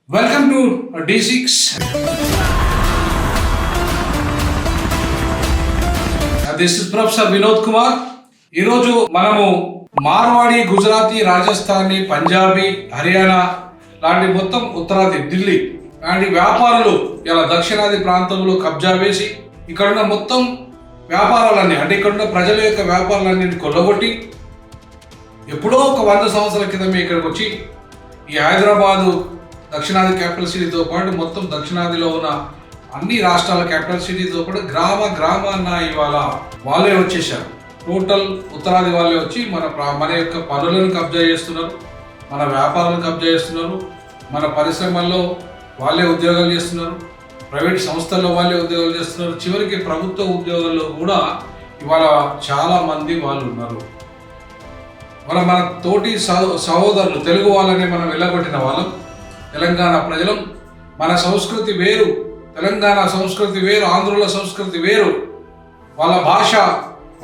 Welcome to D6. This is Professor Vinod Kumar. ఈరోజు మనము మార్వాడి, గుజరాతీ, రాజస్థానీ, పంజాబీ, హర్యానా లాంటి మొత్తం ఉత్తరాది, ఢిల్లీ లాంటి వ్యాపారులు ఇలా దక్షిణాది ప్రాంతంలో కబ్జా వేసి ఇక్కడున్న మొత్తం వ్యాపారాలన్నీ అంటే ఇక్కడున్న ప్రజల యొక్క వ్యాపారాలన్నింటినీ కొల్లగొట్టి ఎప్పుడో ఒక 100 సంవత్సరాల క్రితమే ఇక్కడికి వచ్చి ఈ హైదరాబాదు దక్షిణాది క్యాపిటల్ సిటీతో పాటు మొత్తం దక్షిణాదిలో ఉన్న అన్ని రాష్ట్రాల క్యాపిటల్ సిటీతో పాటు గ్రామాన్న ఇవాళ వాళ్ళే వచ్చేసారు. టోటల్ ఉత్తరాది వాళ్ళే వచ్చి మన యొక్క పనులను కబ్జా చేస్తున్నారు, మన వ్యాపారాలను కబ్జా చేస్తున్నారు, మన పరిశ్రమల్లో వాళ్ళే ఉద్యోగాలు చేస్తున్నారు, ప్రైవేట్ సంస్థల్లో వాళ్ళే ఉద్యోగాలు చేస్తున్నారు, చివరికి ప్రభుత్వ ఉద్యోగాల్లో కూడా ఇవాళ చాలా మంది వాళ్ళు ఉన్నారు. మన తోటి సహోదరులు తెలుగు వాళ్ళని మనం వెళ్ళగొట్టిన వాళ్ళం. తెలంగాణ ప్రజలం, మన సంస్కృతి వేరు, తెలంగాణ సంస్కృతి వేరు, ఆంధ్రుల సంస్కృతి వేరు, వాళ్ళ భాష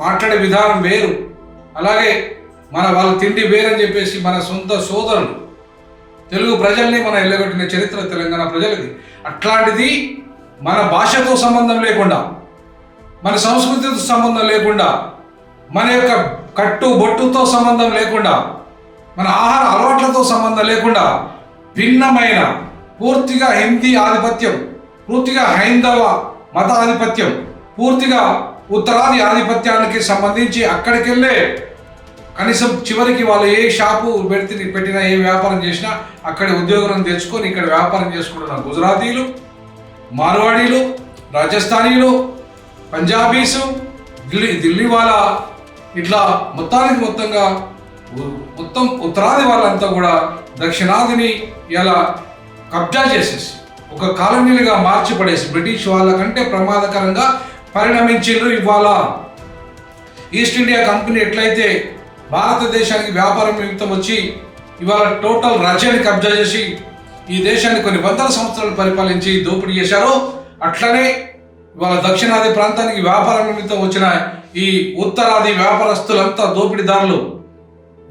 మాట్లాడే విధానం వేరు, అలాగే వాళ్ళ తిండి వేరని చెప్పేసి మన సొంత సోదరులు తెలుగు ప్రజల్ని మనం వెళ్ళగొట్టిన చరిత్ర తెలంగాణ ప్రజలది. అట్లాంటిది మన భాషతో సంబంధం లేకుండా, మన సంస్కృతితో సంబంధం లేకుండా, మన యొక్క కట్టు బొట్టుతో సంబంధం లేకుండా, మన ఆహార అలవాట్లతో సంబంధం లేకుండా భిన్నమైన పూర్తిగా హిందీ ఆధిపత్యం, పూర్తిగా హైందవ మత ఆధిపత్యం, పూర్తిగా ఉత్తరాది ఆధిపత్యానికి సంబంధించి అక్కడికి వెళ్ళే కనీసం చివరికి వాళ్ళు ఏ షాపు పెట్టినా ఏ వ్యాపారం చేసినా అక్కడ ఉద్యోగాలను తెచ్చుకొని ఇక్కడ వ్యాపారం చేసుకుంటున్న గుజరాతీలు, మార్వాడీలు, రాజస్థానీలు, పంజాబీసు, ఢిల్లీ వాళ్ళ ఇట్లా మొత్తంగా మొత్తం ఉత్తరాది వాళ్ళంతా కూడా దక్షిణాదిని ఇలా కబ్జా చేసేసి ఒక కాలనీలుగా మార్చిపడేసి బ్రిటిష్ వాళ్ళ కంటే ప్రమాదకరంగా పరిణమించారు. ఇవాళ ఈస్ట్ ఇండియా కంపెనీ ఎట్లయితే భారతదేశానికి వ్యాపారం నిమిత్తం వచ్చి ఇవాళ టోటల్ రాజ్యాన్ని కబ్జా చేసి ఈ దేశాన్ని కొన్ని వందల సంవత్సరాలు పరిపాలించి దోపిడీ చేశారో, అట్లనే ఇవాళ దక్షిణాది ప్రాంతానికి వ్యాపారం నిమిత్తం వచ్చిన ఈ ఉత్తరాది వ్యాపారస్తులంతా దోపిడీదారులు.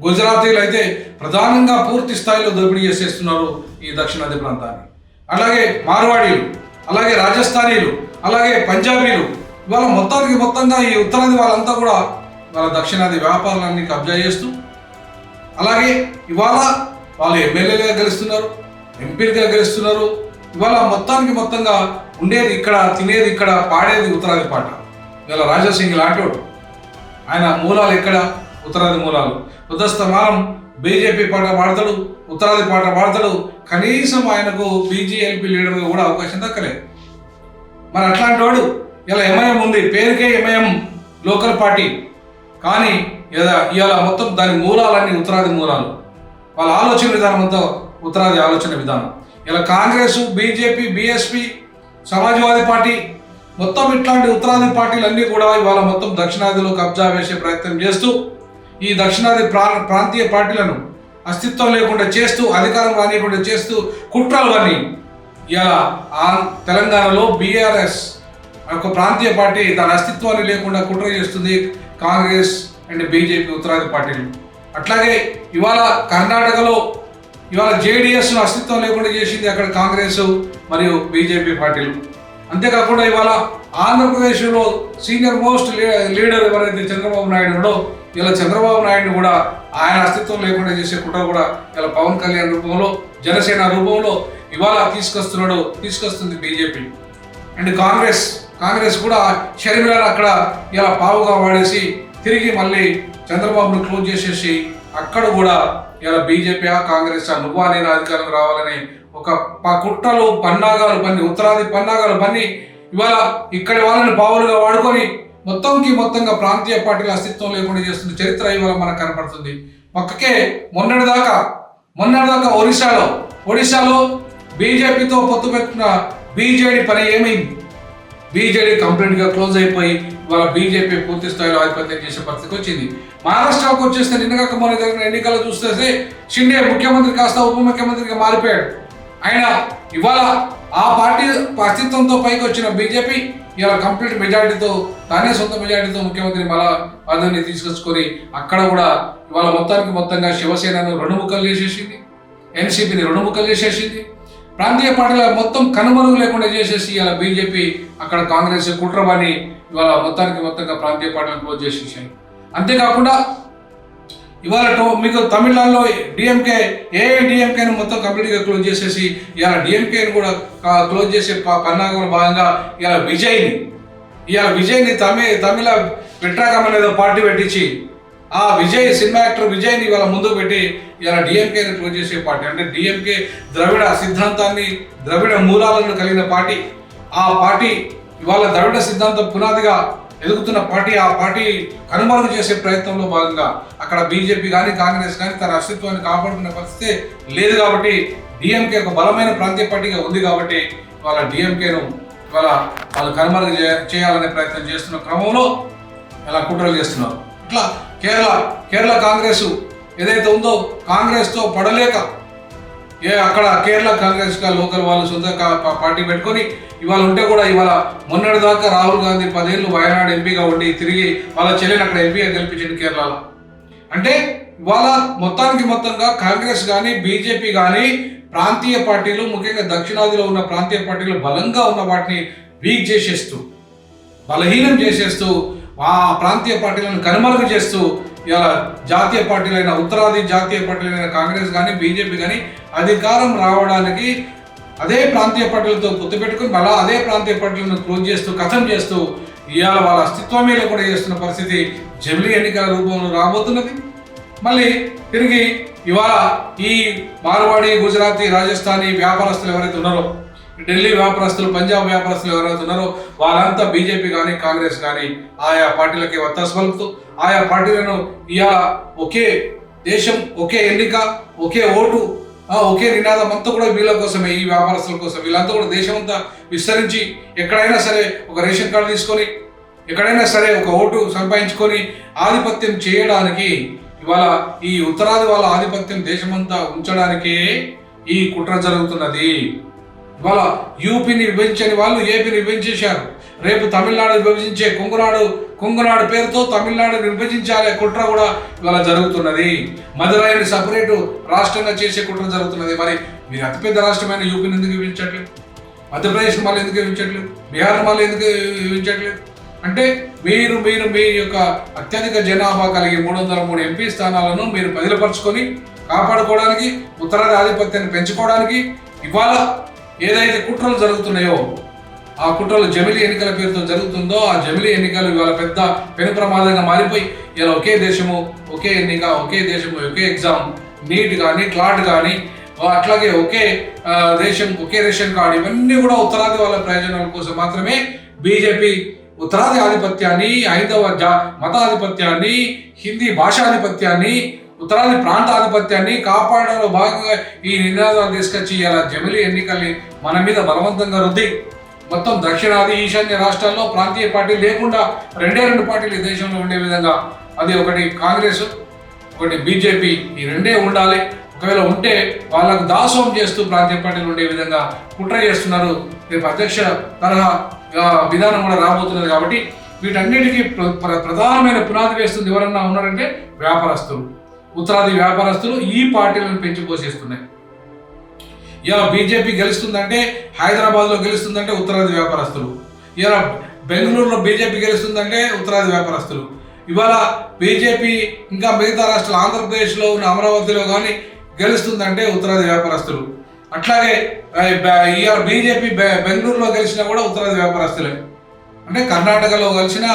గుజరాతీలు అయితే ప్రధానంగా పూర్తి స్థాయిలో దోపిడీ చేసేస్తున్నారు ఈ దక్షిణాది ప్రాంతాన్ని. అలాగే మార్వాడీలు, అలాగే రాజస్థానీలు, అలాగే పంజాబీలు ఇవాళ మొత్తంగా ఈ ఉత్తరాది వాళ్ళంతా కూడా వాళ్ళ దక్షిణాది వ్యాపారాలన్నీ కబ్జా చేస్తూ, అలాగే ఇవాళ వాళ్ళు ఎమ్మెల్యేలుగా గెలుస్తున్నారు, ఎంపీలుగా గెలుస్తున్నారు. ఇవాళ మొత్తంగా ఉండేది ఇక్కడ, తినేది ఇక్కడ, పాడేది ఉత్తరాది పాట. ఇవాళ రాజాసింగ్ లాంటోడు, ఆయన మూలాలు ఎక్కడ? ఉత్తరాది మూలాలు. ఉదస్తమానం బీజేపీ పాట పాడతాడు, ఉత్తరాది పాట పాడతాడు. కనీసం ఆయనకు బీజేపీ లీడర్గా కూడా అవకాశం దక్కలేదు. మరి అట్లాంటి వాడు ఇలా ఎంఐఎం ఉంది, పేరుకే ఎంఐఎం లోకల్ పార్టీ, కానీ ఇవాళ మొత్తం దాని మూలాలన్నీ ఉత్తరాది మూలాలు. వాళ్ళ ఆలోచన విధానం అంతా ఉత్తరాది ఆలోచన విధానం. ఇలా Congress, BJP, BSP, Samajwadi party మొత్తం ఇట్లాంటి ఉత్తరాది పార్టీలన్నీ కూడా ఇవాళ మొత్తం దక్షిణాదిలో కబ్జా వేసే ప్రయత్నం చేస్తూ ఈ దక్షిణాది ప్రాంతీయ పార్టీలను అస్తిత్వం లేకుండా చేస్తూ, అధికారం రానియకుండా చేస్తూ కుట్రలు అన్నీ ఇలా తెలంగాణలో బీఆర్ఎస్ ఒక ప్రాంతీయ పార్టీ దాని అస్తిత్వాన్ని లేకుండా కుట్ర చేస్తుంది కాంగ్రెస్ అండ్ బీజేపీ ఉత్తరాది పార్టీలు. అట్లాగే ఇవాళ కర్ణాటకలో ఇవాళ జేడీఎస్ను అస్తిత్వం లేకుండా చేసింది అక్కడ కాంగ్రెస్ మరియు బీజేపీ పార్టీలు. అంతేకాకుండా ఇవాళ ఆంధ్రప్రదేశ్లో సీనియర్ మోస్ట్ లీడర్ ఎవరైతే చంద్రబాబు నాయుడు ఉన్నాడో, ఇలా చంద్రబాబు నాయుడు కూడా ఆయన అస్తిత్వం లేకుండా చేసే కుట్ర కూడా ఇలా పవన్ కళ్యాణ్ రూపంలో, జనసేన రూపంలో ఇవాళ తీసుకొస్తుంది బీజేపీ. అండ్ కాంగ్రెస్ కూడా షర్మిలను అక్కడ ఇలా పావుగా వాడేసి తిరిగి మళ్ళీ చంద్రబాబును క్లోజ్ చేసేసి అక్కడ కూడా ఇలా బీజేపీ కాంగ్రెస్ నువ్వా నేను అధికారం రావాలని ఒక కుట్రలు పన్నాగాలు పన్ని, ఉత్తరాది పన్నాగాలు పన్ని ఇవాళ ఇక్కడి వాళ్ళని పావులుగా వాడుకొని మొత్తంగా ప్రాంతీయ పార్టీల అస్తిత్వం లేకుండా చేస్తున్న చరిత్ర ఇవాళ మనకు కనపడుతుంది. పక్కకే మొన్నటిదాకా ఒడిశాలో బీజేపీతో పొత్తు పెట్టిన బీజేడీ పని ఏమైంది? బీజేడీ కంప్లీట్గా క్లోజ్ అయిపోయి ఇవాళ బీజేపీ పూర్తి స్థాయిలో ఆధిపత్యం చేసే పరిస్థితికి వచ్చింది. మహారాష్ట్రకు వచ్చేస్తే నిన్నగాక మొన్న జరిగిన ఎన్నికలు చూస్తే షిండే ముఖ్యమంత్రి కాస్త ఉప ముఖ్యమంత్రిగా మారిపోయాడు. ఆయన ఇవాళ ఆ పార్టీ అస్తిత్వంతో పైకి వచ్చిన బీజేపీ ఇలా కంప్లీట్ మెజారిటీతో, తానే సొంత మెజారిటీతో ముఖ్యమంత్రి మళ్ళా పదవిని తీసుకొచ్చుకొని అక్కడ కూడా ఇవాళ మొత్తంగా శివసేనను 2 ముక్కలు చేసేసింది, ఎన్సీపీని 2 ముక్కలు చేసేసింది. ప్రాంతీయ పార్టీల మొత్తం కనుమరుగు లేకుండా చేసేసి ఇలా బీజేపీ అక్కడ కాంగ్రెస్ కుట్రమని ఇవాళ మొత్తంగా ప్రాంతీయ పార్టీలను క్లోజ్ చేసేసాయి. అంతేకాకుండా ఇవాళ మీకు తమిళనాడులో డిఎంకేను మొత్తం కంప్లీట్గా క్లోజ్ చేసేసి ఇలా డిఎంకేను కూడా క్లోజ్ చేసే పన్నాగంలో భాగంగా ఇలా విజయ్ని తమిళ వెట్రాగం అనేది పార్టీ పెట్టించి ఆ సినిమా యాక్టర్ విజయ్ని ఇవాళ ముందుకు పెట్టి ఇలా డిఎంకేని క్లోజ్ చేసే పార్టీ. అంటే డిఎంకే ద్రవిడ సిద్ధాంతాన్ని ద్రవిడ మూలాలను కలిగిన పార్టీ. ఆ పార్టీ ఇవాళ ద్రవిడ సిద్ధాంతం పునాదిగా ఎదుగుతున్న పార్టీ. ఆ పార్టీ కనుమరుగు చేసే ప్రయత్నంలో భాగంగా అక్కడ బీజేపీ కానీ కాంగ్రెస్ కానీ తన అస్తిత్వాన్ని కాపాడుకునే పరిస్థితి లేదు. కాబట్టి డిఎంకే ఒక బలమైన ప్రాంతీయ పార్టీగా ఉంది. కాబట్టి వాళ్ళ డిఎంకేను ఇవాళ వాళ్ళు కనుమరుగు చేయాలనే ప్రయత్నం చేస్తున్న క్రమంలో ఇలా కుట్రలు చేస్తున్నారు. ఇట్లా కేరళ కాంగ్రెస్ ఏదైతే ఉందో కాంగ్రెస్తో పడలేక అక్కడ కేరళ కాంగ్రెస్గా లోకల్ వాళ్ళు సొంత పార్టీ పెట్టుకొని ఇవాళ ఉంటే కూడా ఇవాళ మొన్నటి దాకా రాహుల్ గాంధీ 10 ఏళ్ళు వయనాడు ఎంపీగా ఉండి తిరిగి వాళ్ళ చెల్లెని అక్కడ ఎంపీగా గెలిపించింది కేరళలో. అంటే ఇవాళ మొత్తంగా కాంగ్రెస్ కానీ బీజేపీ కానీ ప్రాంతీయ పార్టీలు ముఖ్యంగా దక్షిణాదిలో ఉన్న ప్రాంతీయ పార్టీలు బలంగా ఉన్న వాటిని వీక్ చేసేస్తూ బలహీనం చేసేస్తూ ఆ ప్రాంతీయ పార్టీలను కనుమరుగు చేస్తూ ఇలా జాతీయ పార్టీలైన ఉత్తరాది జాతీయ పార్టీలైన కాంగ్రెస్ కానీ బీజేపీ కానీ అధికారం రావడానికి అదే ప్రాంతీయ పార్టీలతో పొత్తు పెట్టుకుని మళ్ళీ అదే ప్రాంతీయ పార్టీలను క్లోజ్ చేస్తూ కథం చేస్తూ ఇవాళ వాళ్ళ అస్తిత్వమే లేకుండా చేస్తున్న పరిస్థితి జమిలీ ఎన్నికల రూపంలో రాబోతున్నది. మళ్ళీ తిరిగి ఇవాళ ఈ మార్వాడి గుజరాతీ రాజస్థానీ వ్యాపారస్తులు ఎవరైతే ఉన్నారో ఢిల్లీ వ్యాపారస్తులు పంజాబ్ వ్యాపారస్తులు ఎవరైతే ఉన్నారో వాళ్ళంతా బీజేపీ కానీ కాంగ్రెస్ కానీ ఆయా పార్టీలకి వత్తాసు పలుకుతూ ఆయా పార్టీలను ఇవాళ ఒకే దేశం ఒకే ఎన్నిక ఒకే ఓటు ఒకే నినాదం అంతా కూడా వీళ్ళ కోసమే ఈ వ్యాపారస్తుల కోసం వీళ్ళంతా కూడా దేశం అంతా విస్తరించి ఎక్కడైనా సరే ఒక రేషన్ కార్డు తీసుకొని ఎక్కడైనా సరే ఒక ఓటు సంపాదించుకొని ఆధిపత్యం చేయడానికి ఇవాళ ఈ ఉత్తరాది వాళ్ళ ఆధిపత్యం దేశమంతా ఉంచడానికే ఈ కుట్ర జరుగుతున్నది. ఇవాళ యూపీని విభజించని వాళ్ళు ఏపీని విభజించేశారు. రేపు తమిళనాడు విభజించే కుంగునాడు పేరుతో తమిళనాడుని విభజించాలే కుట్ర కూడా ఇవాళ జరుగుతున్నది. మదురైని సపరేటు రాష్ట్రంగా చేసే కుట్ర జరుగుతున్నది. మరి మీరు అతిపెద్ద రాష్ట్రమైన యూపీని ఎందుకు విభజించట్లేదు? మధ్యప్రదేశ్ మళ్ళీ ఎందుకు విభజించట్లేదు? బీహార్ మళ్ళీ ఎందుకు విభజించట్లేదు? అంటే మీరు మీ యొక్క అత్యధిక జనాభా కలిగి 303 ఎంపీ స్థానాలను మీరు బదిలపరుచుకొని కాపాడుకోవడానికి ఉత్తరాది ఆధిపత్యాన్ని పెంచుకోవడానికి ఇవాళ ఏదైతే కుట్రలు జరుగుతున్నాయో ఆ కుట్రలు జమిలీ ఎన్నికల పేరుతో జరుగుతుందో ఆ జమిలీ ఎన్నికలు ఇవాళ పెను ప్రమాదంగా మారిపోయి ఇలా ఒకే దేశము ఒకే ఎన్నిక ఒకే దేశము ఒకే ఎగ్జామ్ నీట్ కానీ క్లాట్ కానీ అట్లాగే ఒకే దేశం ఒకే రేషన్ కార్డు ఇవన్నీ కూడా ఉత్తరాది వాళ్ళ ప్రయోజనాల కోసం మాత్రమే బీజేపీ ఉత్తరాది ఆధిపత్యాన్ని హైందవ మతాధిపత్యాన్ని హిందీ భాషాధిపత్యాన్ని ఉత్తరాది ప్రాంత ఆధిపత్యాన్ని కాపాడడంలో భాగంగా ఈ నినాదాలు తీసుకొచ్చి ఇలా జమిలీ ఎన్నికల్ని మన మీద బలవంతంగా రుద్ది మొత్తం దక్షిణాది ఈశాన్య రాష్ట్రాల్లో ప్రాంతీయ పార్టీ లేకుండా 2 పార్టీలు ఈ దేశంలో ఉండే విధంగా అది ఒకటి కాంగ్రెస్ ఒకటి బీజేపీ ఈ 2 ఉండాలి. ఒకవేళ ఉంటే వాళ్ళకు దాసోహం చేస్తూ ప్రాంతీయ పార్టీలు ఉండే విధంగా కుట్ర చేస్తున్నారు. రేపు అధ్యక్ష తరహా విధానం కూడా రాబోతున్నది. కాబట్టి వీటన్నిటికీ ప్రధానమైన పునాది వేస్తుంది ఎవరన్నా ఉన్నారంటే వ్యాపారస్తులు, ఉత్తరాది వ్యాపారస్తులు ఈ పార్టీలను పెంచిపోసేస్తున్నాయి. ఇలా బీజేపీ గెలుస్తుందంటే హైదరాబాద్లో గెలుస్తుందంటే ఉత్తరాది వ్యాపారస్తులు, ఇలా బెంగళూరులో బీజేపీ గెలుస్తుందంటే ఉత్తరాది వ్యాపారస్తులు, ఇవాళ బీజేపీ ఇంకా మిగతా రాష్ట్రాలు ఆంధ్రప్రదేశ్లో ఉన్న అమరావతిలో కానీ గెలుస్తుందంటే ఉత్తరాది వ్యాపారస్తులు. అట్లాగే ఇవాళ బీజేపీ బెంగళూరులో గెలిచినా కూడా ఉత్తరాది వ్యాపారస్తులే. అంటే కర్ణాటకలో గెలిచినా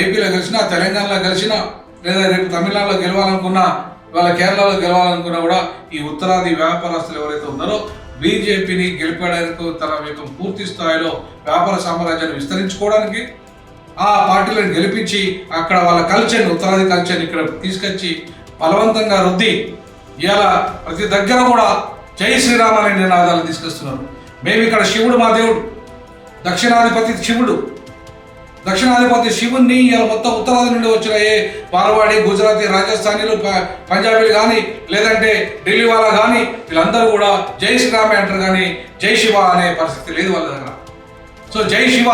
ఏపీలో గెలిచినా తెలంగాణలో గెలిచినా లేదా రేపు తమిళనాడులో గెలవాలనుకున్నా ఇవాళ కేరళలో గెలవాలనుకున్నా కూడా ఈ ఉత్తరాది వ్యాపారస్తులు ఎవరైతే ఉన్నారో బీజేపీని గెలిపడానికి తన యొక్క పూర్తి స్థాయిలో వ్యాపార సామ్రాజ్యాన్ని విస్తరించుకోవడానికి ఆ పార్టీలను గెలిపించి అక్కడ వాళ్ళ కల్చర్ని ఉత్తరాది కల్చర్ని ఇక్కడ తీసుకొచ్చి బలవంతంగా రుద్ది ఇవాళ ప్రతి దగ్గర కూడా జై శ్రీరామ్ అనే నినాదాలు తీసుకొస్తున్నారు. మేము ఇక్కడ శివుడు మా దేవుడు, దక్షిణాధిపతి శివుడు, దక్షిణాధిపతి శివుణ్ణి ఇలా మొత్తం ఉత్తరాది నుండి వచ్చిన ఏ మార్వాడి గుజరాతీ రాజస్థానీలు పంజాబీలు కానీ లేదంటే ఢిల్లీ వాళ్ళ కానీ వీళ్ళందరూ కూడా జై శ్రీరామే అంటారు కానీ జై శివ అనే పరిస్థితి లేదు వాళ్ళ దగ్గర. సో జై శివ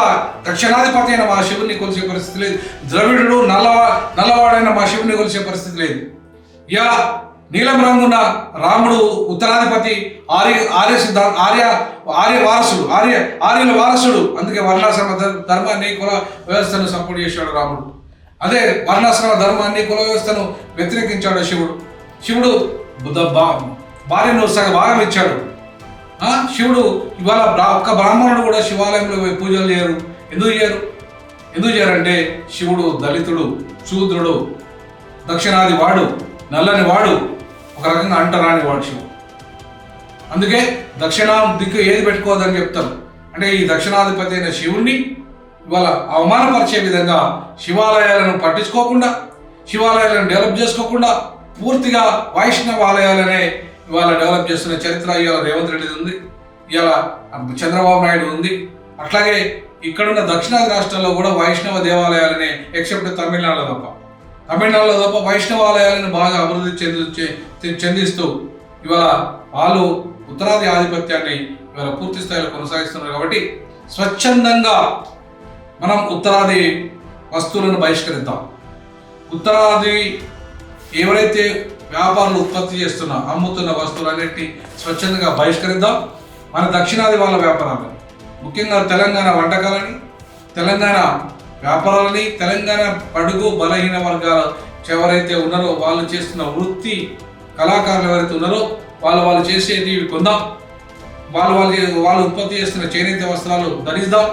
దక్షిణాధిపతి అయిన మా శివుని కొలిసే పరిస్థితి లేదు, ద్రవిడుడు నల్లవాడైన మా శివుని కొలిసే పరిస్థితి లేదు. ఇలా నీలం రంగున్న రాముడు ఉత్తరాధిపతి, ఆర్యుల వారసుడు. అందుకే వర్ణాశ్రమ ధర్మాన్ని, కుల వ్యవస్థను సపోర్ట్ చేశాడు రాముడు. అదే వర్ణాశ్రమ ధర్మాన్ని, కుల వ్యవస్థను వ్యతిరేకించాడు శివుడు భార్యను సగ భాగం ఇచ్చాడు. శివుడు ఇవాళ ఒక్క బ్రాహ్మణుడు కూడా శివాలయంలో పూజలు చేయరు. ఎందుకు చేయరంటే శివుడు దళితుడు, శూద్రుడు, దక్షిణాది వాడు, నల్లని వాడు, ఒక రకంగా అంటరాని వాడు శివుడు. అందుకే దక్షిణ దిక్కు ఏది పెట్టుకోవద్దని చెప్తారు. అంటే ఈ దక్షిణాధిపతి అయిన శివుణ్ణి ఇవాళ అవమానపరిచే విధంగా శివాలయాలను పట్టించుకోకుండా, శివాలయాలను డెవలప్ చేసుకోకుండా పూర్తిగా వైష్ణవ ఆలయాలనే ఇవాళ డెవలప్ చేస్తున్న చరిత్ర ఇవాళ రేవంత్ రెడ్డిది ఉంది, ఇవాళ చంద్రబాబు నాయుడు ఉంది. అట్లాగే ఇక్కడున్న దక్షిణాది రాష్ట్రాల్లో కూడా వైష్ణవ దేవాలయాలనే, ఎక్సెప్ట్ తమిళనాడులో తప్ప వైష్ణవ ఆలయాలను బాగా అభివృద్ధి చెందిస్తూ ఇవాళ వాళ్ళు ఉత్తరాది ఆధిపత్యాన్ని ఇవాళ పూర్తి స్థాయిలో కొనసాగిస్తున్నారు. కాబట్టి స్వచ్ఛందంగా మనం ఉత్తరాది వస్తువులను బహిష్కరిద్దాం. ఉత్తరాది ఎవరైతే వ్యాపారులు ఉత్పత్తి అమ్ముతున్న వస్తువులన్నింటినీ స్వచ్ఛందంగా బహిష్కరిద్దాం. మన దక్షిణాది వాళ్ళ వ్యాపారాలు, ముఖ్యంగా తెలంగాణ వంటకాలని, తెలంగాణ వ్యాపారాలని, తెలంగాణ బడుగు బలహీన వర్గాలు ఎవరైతే ఉన్నారో వాళ్ళు చేస్తున్న వృత్తి కళాకారులు ఎవరైతే ఉన్నారో వాళ్ళు చేసేది కొందాం. వాళ్ళు ఉత్పత్తి చేస్తున్న చేనేత వస్త్రాలు ధరిద్దాం.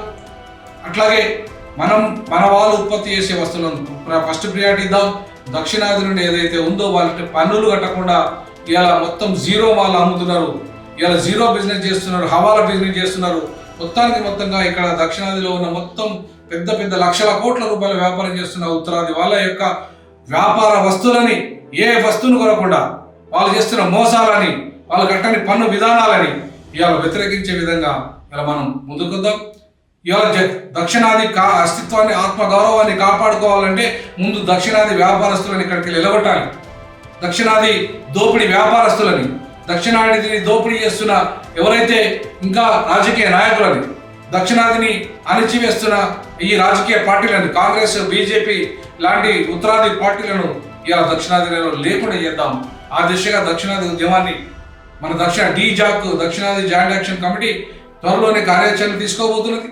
అట్లాగే మన వాళ్ళు ఉత్పత్తి చేసే వస్తువులను ఫస్ట్ ప్రియారిటీ ఇద్దాం. దక్షిణాది నుండి ఏదైతే ఉందో వాళ్ళకి పన్నులు కట్టకుండా ఇవాళ మొత్తం జీరో వాళ్ళు అమ్ముతున్నారు, ఇవాళ జీరో బిజినెస్ చేస్తున్నారు, హవాలా బిజినెస్ చేస్తున్నారు. మొత్తంగా ఇక్కడ దక్షిణాదిలో ఉన్న మొత్తం పెద్ద లక్షల కోట్ల రూపాయల వ్యాపారం చేస్తున్న ఉత్తరాది వాళ్ళ యొక్క వ్యాపార వస్తువులని, ఏ వస్తువును కొనకుండా వాళ్ళు చేస్తున్న మోసాలని, వాళ్ళు కట్టని పన్ను విధానాలని ఇవాళ వ్యతిరేకించే విధంగా ఇలా మనం ముందుకొద్దాం. ఇవాళ దక్షిణాది అస్తిత్వాన్ని, ఆత్మగౌరవాన్ని కాపాడుకోవాలంటే ముందు దక్షిణాది వ్యాపారస్తులని ఇక్కడికి నిలబెట్టాలి. దక్షిణాది దోపిడీ వ్యాపారస్తులని, దక్షిణాదిని దోపిడీ చేస్తున్న ఎవరైతే ఇంకా రాజకీయ నాయకులని, దక్షిణాదిని అణిచివేస్తున్న ఈ రాజకీయ పార్టీలను, కాంగ్రెస్, బీజేపీ లాంటి ఉత్తరాది పార్టీలను ఇలా దక్షిణాదిలో లేకుండా చేద్దాం. ఆ దిశగా దక్షిణాది ఉద్యమాన్ని మన దక్షిణాది జాయింట్ యాక్షన్ కమిటీ త్వరలోనే కార్యాచరణ తీసుకోబోతున్నది.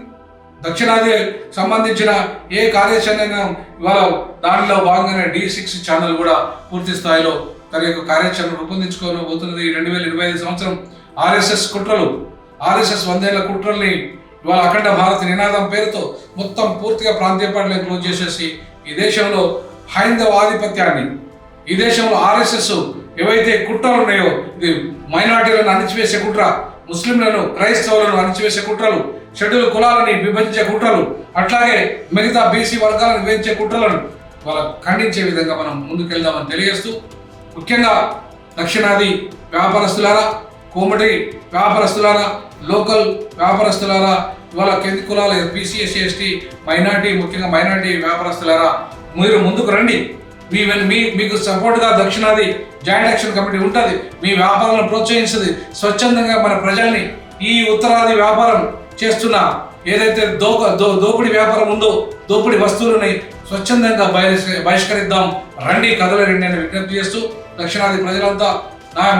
దక్షిణాది సంబంధించిన ఏ కార్యాచరణ ఇవాళ దానిలో భాగంగానే D6 ఛానల్ కూడా పూర్తి స్థాయిలో తన యొక్క కార్యాచరణ రూపొందించుకోబోతున్నది. 2025 సంవత్సరం ఆర్ఎస్ఎస్ 100 ఏళ్ల కుట్రల్ని ఇవాళ అఖండ భారత్ నినాదం పేరుతో మొత్తం పూర్తిగా ప్రాంతీయ పార్టీలను క్లోజ్ చేసేసి ఈ దేశంలో హైందవ ఆధిపత్యాన్ని, ఈ దేశంలో ఆర్ఎస్ఎస్ ఏవైతే కుట్రలు ఉన్నాయో, ఇది మైనార్టీలను అణిచివేసే కుట్ర, ముస్లింలను, క్రైస్తవులను అణిచివేసే కుట్రలు, షెడ్యూల్ కులాలని విభజించే కుట్రలు, అట్లాగే మిగతా బీసీ వర్గాలను విభజించే కుట్రలను వాళ్ళ ఖండించే విధంగా మనం ముందుకెళ్దామని తెలియజేస్తూ, ముఖ్యంగా దక్షిణాది వ్యాపారస్తులారా, కోమటి వ్యాపారస్తులారా, లోకల్ వ్యాపారస్తులారా, ఇవాళ కింది కులాల బీసీ, ఎస్సీ, ఎస్టీ, ముఖ్యంగా మైనార్టీ వ్యాపారస్తులారా, మీరు ముందుకు రండి. మీకు సపోర్ట్గా దక్షిణాది జాయింట్ యాక్షన్ కమిటీ ఉంటుంది. మీ వ్యాపారాలను ప్రోత్సహిస్తుంది. స్వచ్ఛందంగా మన ప్రజల్ని ఈ ఉత్తరాది వ్యాపారం చేస్తున్న ఏదైతే దోపిడీ వ్యాపారం ఉందో, దోపిడీ వస్తువులని స్వచ్ఛందంగా బహిష్కరిద్దాం. కథలు రండి అని విజ్ఞప్తి చేస్తూ, దక్షిణాది ప్రజలంతా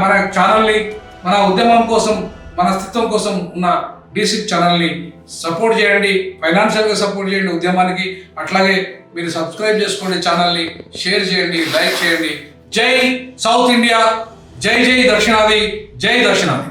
మన ఛానల్ని, మన ఉద్యమం కోసం, మన అస్తిత్వం కోసం ఉన్న D6 ఛానల్ని సపోర్ట్ చేయండి, ఫైనాన్షియల్గా సపోర్ట్ చేయండి ఉద్యమానికి. అట్లాగే మీరు సబ్స్క్రైబ్ చేసుకోండి, ఛానల్ని షేర్ చేయండి, లైక్ చేయండి. జై సౌత్ ఇండియా, జై దక్షిణాది, జై దక్షిణాది.